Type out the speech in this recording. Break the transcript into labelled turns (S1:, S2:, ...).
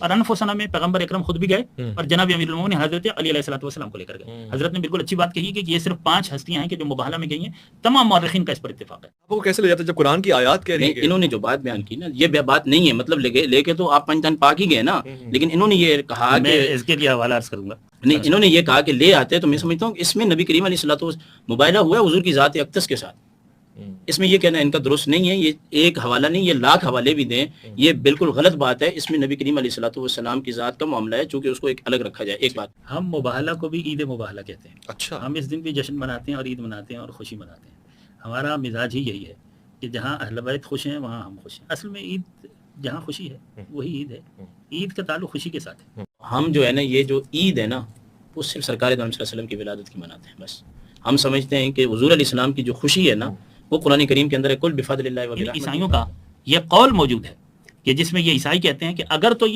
S1: اور انفسنا میں پیغمبر اکرم خود بھی گئے اور جناب امیر المومنین حضرت علی علیہ الصلوۃ والسلام کو لے کر گئے. حضرت نے بالکل اچھی بات کہی کہ یہ صرف 5 ہستیاں ہیں کہ جو مباہلہ میں گئی ہیں. تمام مورخین کا اس پر اتفاق ہے.
S2: وہ کیسے لے جاتا ہے جب قرآن کی آیات کہہ رہی ہے؟
S3: انہوں نے جو بات بیان کی نا یہ بات نہیں ہے، مطلب لے کے تو آپ پنجتن پاک ہی گئے نا، لیکن انہوں نے یہ کہا
S1: میں
S3: کہ
S1: اس کے لیے حوالہ عرض کروں گا.
S3: نہیں، انہوں نے یہ کہا کہ لے آتے تو میں سمجھتا ہوں کہ اس میں نبی کریم علیہ الصلوۃ والسلام مباہلہ ہوا ہے حضور کی ذات اقدس کے ساتھ. اس میں یہ کہنا ان کا درست نہیں ہے. یہ ایک حوالہ نہیں، یہ لاکھ حوالے بھی دیں، یہ بالکل غلط بات ہے. اس میں نبی کریم علیہ الصلوۃ والسلام کی ذات کا معاملہ ہے، چونکہ اس کو ایک الگ رکھا جائے. ایک بات،
S1: ہم مباہلہ کو بھی عید مباہلہ کہتے ہیں.
S2: اچھا،
S1: ہم اس دن بھی جشن مناتے ہیں اور عید مناتے ہیں اور خوشی مناتے ہیں. ہمارا مزاج ہی یہی ہے کہ جہاں اہل بیت خوش ہیں وہاں ہم خوش ہیں. اصل میں عید جہاں خوشی ہے وہی عید ہے. عید کا تعلق خوشی کے ساتھ ہے.
S3: ہم جو ہے نا یہ جو عید ہے نا وہ صرف سرکار دو عالم صلی اللہ علیہ وسلم کی ولادت کی مناتے ہیں. بس ہم سمجھتے ہیں کہ حضور علیہ السلام کی جو خوشی ہے نا وہ قرآن کریم کے اندر ہے، کل بفضل اللہ و برحمتہ.
S1: عیسائیوں کا یہ قول موجود ہے کہ جس میں یہ عیسائی کہتے ہیں کہ اگر تو یہ